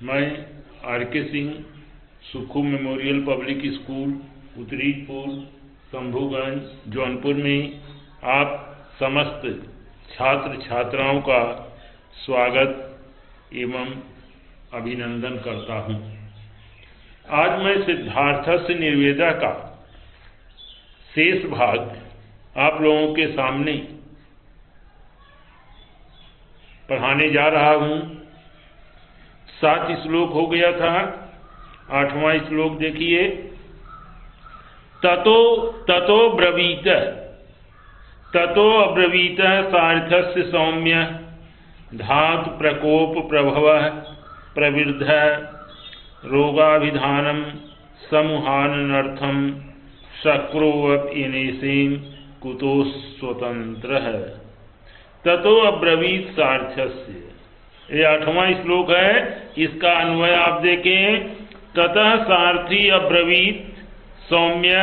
मैं R K. Singh, Sukhu memorial public school, Uttaripur, Shambhuganj, Jaunpur में आप समस्त छात्र छात्राओं का स्वागत एवं अभिनंदन करता हूं। आज मैं सिद्धार्थस्य निर्वेदा का शेष भाग आप लोगों के सामने पढ़ाने जा रहा हूं। 7 श्लोक हो गया था, 8वां श्लोक देखिए। ततो अब्रवीत सार्थस्य सौम्य धातु प्रकोप प्रभव प्रवृद्ध रोगाभिधानम समुहानर्थम शक्रोऽप्यनेसेन कुतो स्वतंत्रः। ततो अब्रवीत सार्थस्य, ये 8वां श्लोक है। इसका अन्वय आप देखें। ततः सारथी अब्रवीत सौम्य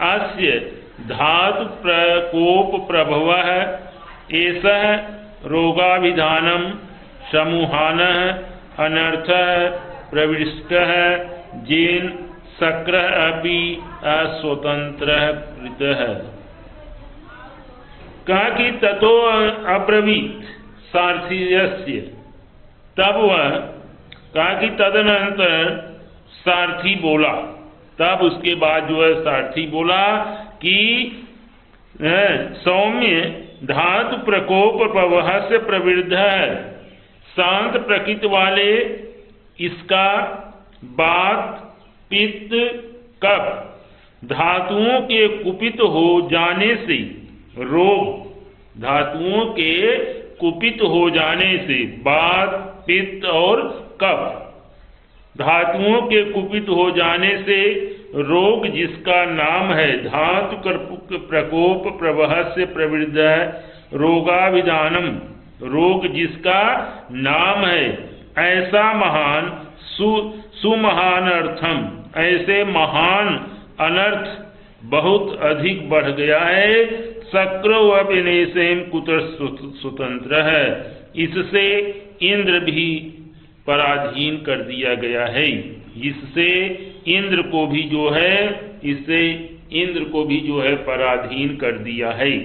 अस्य धातु प्रकोप प्रभव एषः रोगाभिधानम समूहानः अनर्थः प्रविष्टः येन शक्रः अपि अस्वतंत्रः कृतः। कहा कि ततो अब्रवीत सारथीयस्य, तब वह कहा कि तदनंतर सारथी बोला। तब उसके बाद जो है सारथी बोला कि सौम्य धातु प्रकोप प्रवह से प्रवृद्ध है, शांत प्रकृति वाले इसका बात पित्त कफ धातुओं के कुपित हो जाने से रोग, धातुओं के कुपित हो जाने से बात पित्त और कफ धातुओं के कुपित हो जाने से रोग जिसका नाम है धातु प्रकोप प्रवह से प्रवृद्ध है रोगाभिधानम, रोग जिसका नाम है ऐसा महान सुमहान अर्थम, ऐसे महान अनर्थ बहुत अधिक बढ़ गया है। शक्रोऽप्यनेसेन कुतः स्वतंत्र है, इससे इंद्र भी पराधीन कर दिया गया है। इससे इंद्र को भी जो है, इससे इंद्र को भी जो है पराधीन कर दिया है।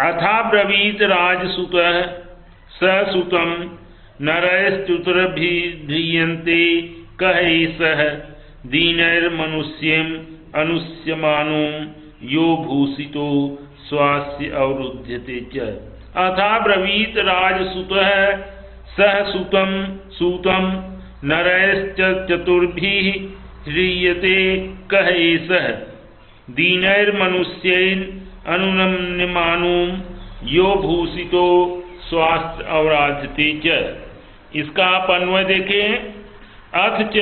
अथा ब्रवीत राजसुतः ससुतम नरैश्च्युतभिधीयन्ते कः एषः दीनैर्मनुष्यम् अनुष्यमानो यो भूषितो स्वास्य अवरुध्यते च। अथा ब्रवीत राजसुतः सह सूतम नरैश्चतुर्भिः ह्रियते कः एषः दीनैर्मनुष्यैः अनुनम्यमानो यो भूषितो स्वास्य अवरुध्यते च। इसका आप अन्वय देखें। अथ च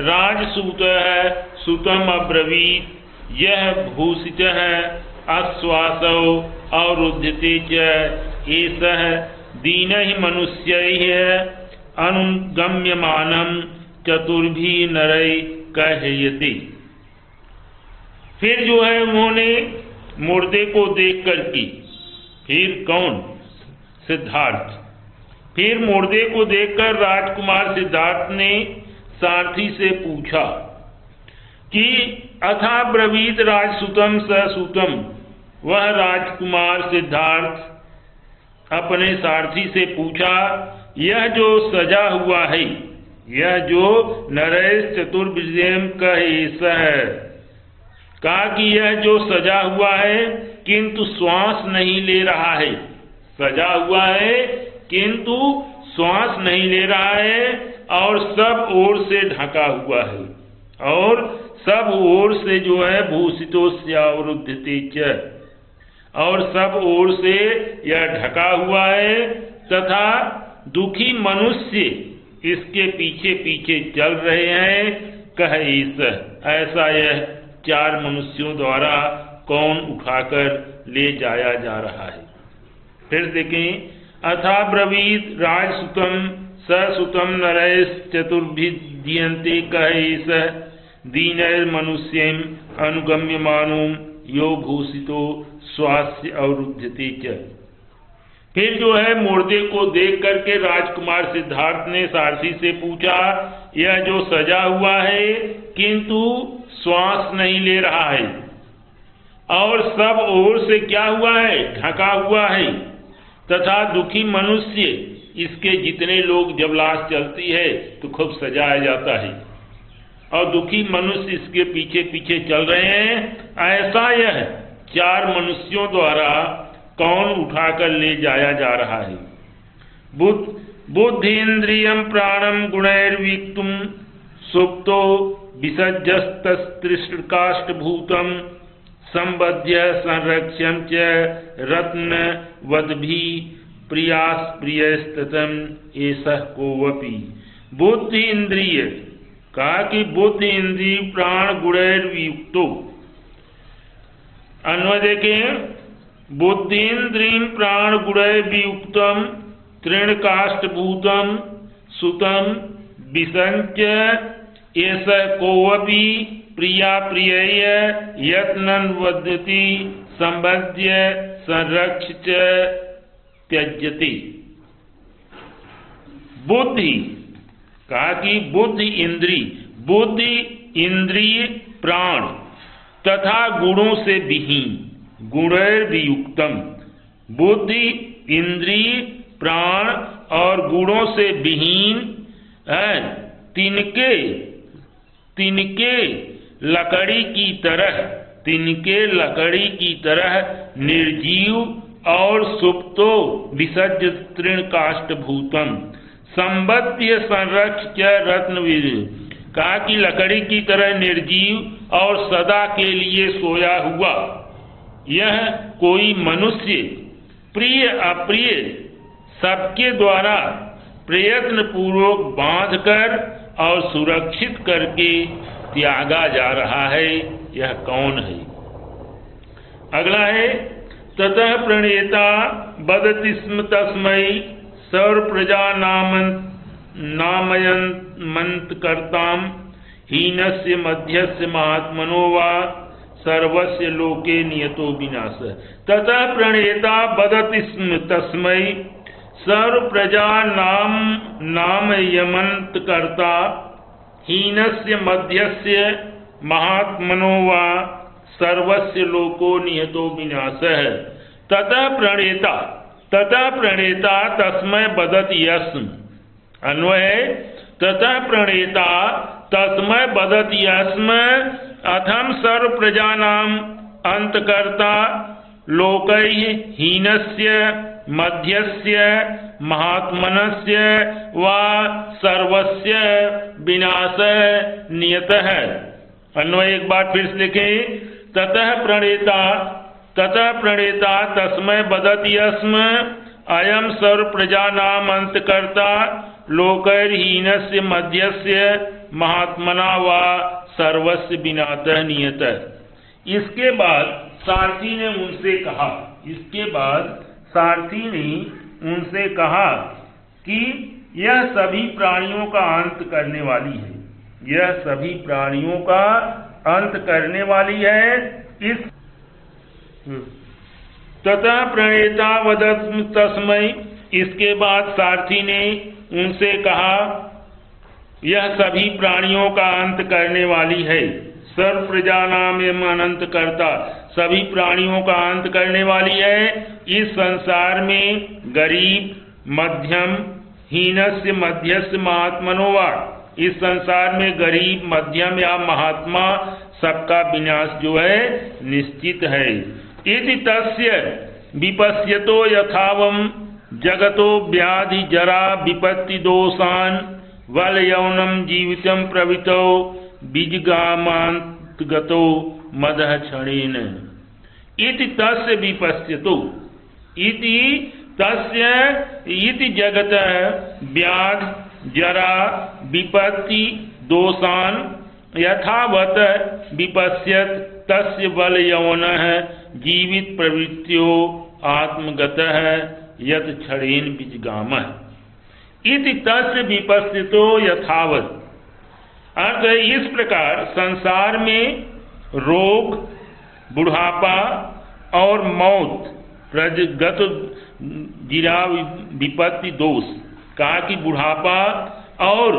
राजसूतः सुतम अब्रवीत यह भूषितः आश्वासौ अवरुध्यते च एषः दीनैः मनुष्यैः अनुगम्यमानं चतुर्भिः नरैः कहयते। फिर जो है उन्होंने मुर्दे को देख कर की, फिर कौन? सिद्धार्थ। फिर मुर्दे को देखकर राजकुमार सिद्धार्थ ने सारथी से पूछा कि अथा ब्रवीत राजसुतम ससुतम, वह राजकुमार सिद्धार्थ अपने सारथी से पूछा यह जो सजा हुआ है, यह जो नरेश चतुर्भुजेम कः एषः है, कहा कि यह जो सजा हुआ है किंतु श्वास नहीं ले रहा है, सजा हुआ है किंतु श्वास नहीं ले रहा है और सब ओर से ढका हुआ है, और सब ओर से जो है भूषितोस्य अवरुध्यते च, और सब ओर से यह ढका हुआ है तथा दुखी मनुष्य इसके पीछे पीछे चल रहे हैं। कह एषः, ऐसा यह 4 मनुष्यों द्वारा कौन उठाकर ले जाया जा रहा है। फिर देखें। अथा ब्रवीत राजसुतम ससुतम नरैश्चतुर्भिधीयन्ते कः एषः दीनैर्मनुष्यैः अनुगम्यमानो यो भूषितो स्वास्य अवरुध्यते च। फिर जो है मुर्दे को देख करके राजकुमार सिद्धार्थ ने सारथी से पूछा, यह जो सजा हुआ है किंतु श्वास नहीं ले रहा है और सब ओर से क्या हुआ है, ढका हुआ है, तथा दुखी मनुष्य, इसके जितने लोग जब लाश चलती है तो खूब सजाया जाता है और दुखी मनुष्य इसके पीछे पीछे चल रहे हैं, ऐसा यह 4 मनुष्यों द्वारा कौन उठाकर ले जाया जा रहा है। बुद्धीन्द्रियम प्राणम गुणैर्विक्तुम सुप्तो विसज्जस्तृष्टकाष्ठभूतम संबध्य संरक्ष्यम च रत्नवद्भि प्रियास्प्रियस्ततम एषः कोवपि। बुद्धि इंद्रिय कहा कि बुद्धि इंद्रिय प्राण गुणैर्युक्तो, अन्वय देखें, बुद्धिन्द्रिय प्राण गुणैर्युक्तम तृणकाष्ठभूतम सुतम विसंच एषः कोवपि प्रिया प्रियय यत्नन वदति संबध्य संरक्ष्य च त्यजति। बुद्धि कहा कि बुद्धि इंद्रिय प्राण तथा गुणों से विहीन, गुणैर्वियुक्तम, बुद्धि इंद्रिय प्राण और गुणों से विहीन है, तिनके लकड़ी की तरह निर्जीव और सुप्तो विसज्ज तृणकाष्ठभूतम संबध्य संरक्ष्य रत्नविद। कहा कि लकड़ी की तरह निर्जीव और सदा के लिए सोया हुआ यह कोई मनुष्य प्रिय अप्रिय सबके द्वारा प्रयत्न पूर्वक बांधकर और सुरक्षित करके त्यागा जा रहा है, यह कौन है। अगला है, ततः प्रणेता वदति स्म तस्मै सर्वप्रजा नामयन्त कर्ताम हीनस्य मध्यस्य महात्मनो वा सर्वस्य लोके नियतो विनाश। ततः प्रणेता वदति स्म तस्मै सर्वप्रजा नामयन्त कर्ता हीनस्य मध्यस्य महात्मनो वा सर्वस्य लोको नियतो विनाशः। ततः प्रणेता तस्मै वदति यस्म। अन्वय, ततः प्रणेता तस्मै वदति यस्म अथम सर्व प्रजानाम अंतकर्ता लोकैः हीनस्य मध्यस्य महात्मनस्य वा सर्वस्य विनाशः नियतः। अन्वय एक बार फिर से देखें, ततः प्रणेता तस्मै वदति यस्म अयम सर्व प्रजानाम अंतकर्ता लोकैर्हीनस्य मध्यस्य महात्मना वा सर्वस्य विनाशः नियतः। इसके बाद सारथी ने उनसे कहा कि यह सभी प्राणियों का अंत करने वाली है, यह सभी प्राणियों का अंत करने वाली है। इस ततः प्रणेता वदति तस्मै, इसके बाद सारथी ने उनसे कहा यह सभी प्राणियों का अंत करने वाली है। सर्व प्रजानाम एवं अनंत करता, सभी प्राणियों का अंत करने वाली है। इस संसार में गरीब, मध्यम, हीनस्य मध्यस्य महात्मनो वा, इस संसार में गरीब, मध्यम या महात्मा सबका विनाश जो है निश्चित है। इति तस्य विपश्यतो यथावम जगतो व्याधि जरा विपत्ति दोषान वल यौनम जीवितम प्रवृतो बीजगामांतगतो मदः क्षणेन। इति तस्य विपश्यतो, इति तस्य इति जगत व्याधि जरा विपत्ति दोषान यथावत विपश्यत तस्य बल यौनः जीवित प्रवृत्तियो आत्मगतः यत क्षणेन बीजगामः। इति तस्य विपश्यतो यथावत, अर्थ इस प्रकार संसार में रोग, बुढ़ापा और मौत जीरा विपत्ति दोष, कहा कि बुढ़ापा और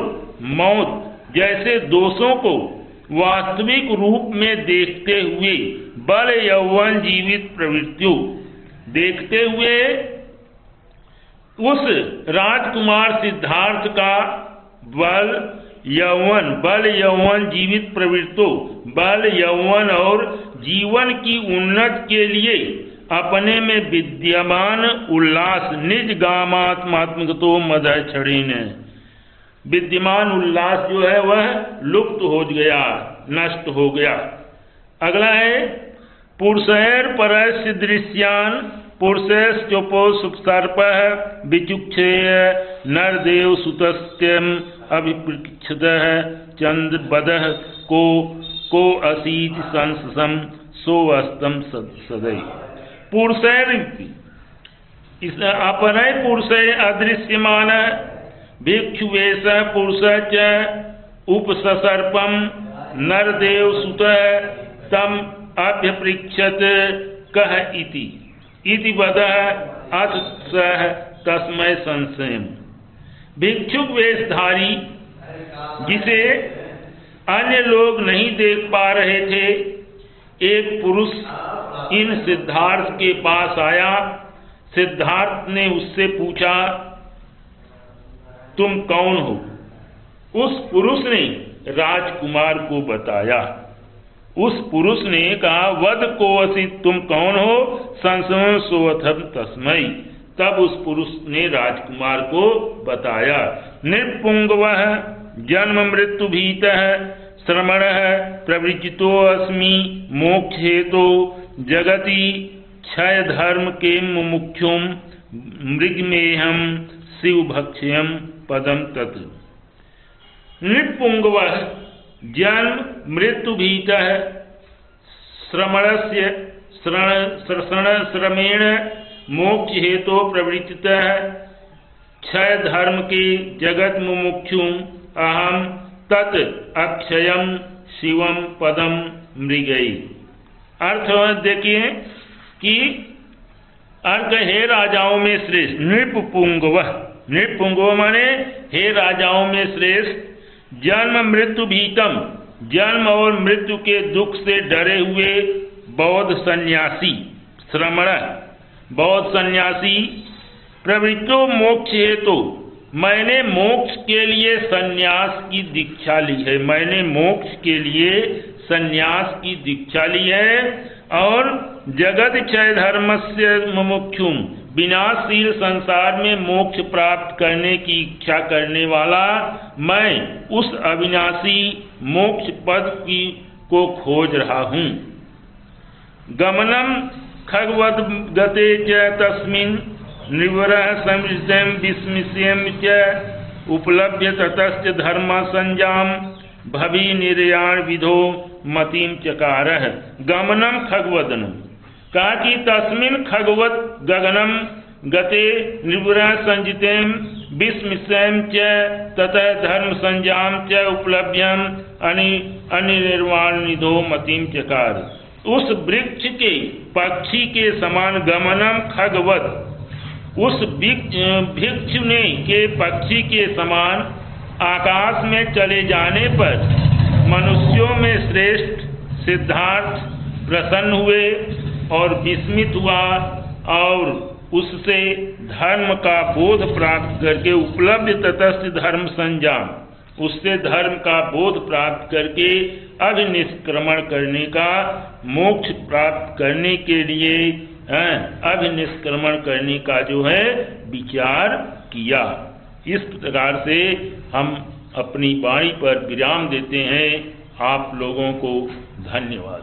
मौत जैसे दोषों को वास्तविक रूप में देखते हुए बल यौवन जीवित प्रवृत्तियों देखते हुए उस राजकुमार सिद्धार्थ का बल यौवन जीवित प्रवृत्तियों, बल यौवन और जीवन की उन्नति के लिए अपने में विद्यमान उल्लास निज गामात्मात्मकतो मदय क्षणीन, विद्यमान उल्लास जो है वह लुप्त हो गया, नष्ट हो गया। अगला है पुरुषैर परस्य दृश्यान पुरुषोपो सर्प विचुक्षेय नरदेव सुतस्त्यम अभिपृक्षद चंद्रबद को असीत संसम सोअस्तम सदै। पुरुषैर अपरय पुरुषै अदृश्यमान भिक्षुवेश पुरुष च उपसर्पम नरदेव सुत तम अभ्यपृक्षत कह इति वदः अथ सह तस्मै संशयम्। भिक्षुक वेशधारी जिसे अन्य लोग नहीं देख पा रहे थे, एक पुरुष इन सिद्धार्थ के पास आया। सिद्धार्थ ने उससे पूछा, तुम कौन हो? उस पुरुष ने राजकुमार को बताया। उस पुरुष ने कहा, वद को असि, तुम कौन हो? संशय सोऽथम तस्मै। तब उस पुरुष ने राजकुमार को बताया, नृपुंगवः जन्म मृत्यु भीतः श्रमणः प्रवृजितो अस्मि मोक्ष हेतु जगति क्षय धर्म के मुमुक्षुम मृगमेहम शिव भक्ष्यम पदम तत्। नृपुंगवः जन्म मृत्यु भीतः श्रमेण मोक्ष हेतु प्रवृत्तितः क्षय धर्म के जगत मुमुक्षुम अहम तत् अक्षयम शिवम पदम मृगई। अर्थ देखिए कि अर्थ हे राजाओं में श्रेष्ठ नृपुंगव, नृपुंगव माने हे राजाओं में श्रेष्ठ, जन्म मृत्यु भीतम, जन्म और मृत्यु के दुख से डरे हुए बौद्ध सन्यासी, श्रमण बौद्ध सन्यासी, प्रवृत्तो मोक्ष हेतु, मैंने मोक्ष के लिए सन्यास की दीक्षा ली है, मैंने मोक्ष के लिए सन्यास की दीक्षा ली है। और जगत क्षय धर्मस्य मुमुक्षुम, विनाशशील संसार में मोक्ष प्राप्त करने की इच्छा करने वाला मैं उस अविनाशी मोक्ष पद को खोज रहा हूँ। गमनम खगवद गते च तस्मिन् निवरः समृद्धं विस्मयं च उपलभ्य ततश्च धर्म संजाम भवि निर्याण विधो मतिम चकारः। गमनम खगवदनम, कहा कि तस्मिन् खगवत गगनम गते निवरः संजितेम विस्मयं च ततः धर्म संजाम च उपलभ्यम अनिर्वाण निधो मतिम चकार। उस वृक्ष के पक्षी के समान गमनम खगवत, उस भिक्षु ने के पक्षी के समान आकाश में चले जाने पर मनुष्यों में श्रेष्ठ सिद्धार्थ प्रसन्न हुए और विस्मित हुआ और उससे धर्म का बोध प्राप्त करके उपलब्ध ततस्थ धर्म संजाम, उससे धर्म का बोध प्राप्त करके अभिनिष्क्रमण करने का, मोक्ष प्राप्त करने के लिए अभिनिष्क्रमण करने का जो है विचार किया। इस प्रकार से हम अपनी वाणी पर विराम देते हैं। आप लोगों को धन्यवाद।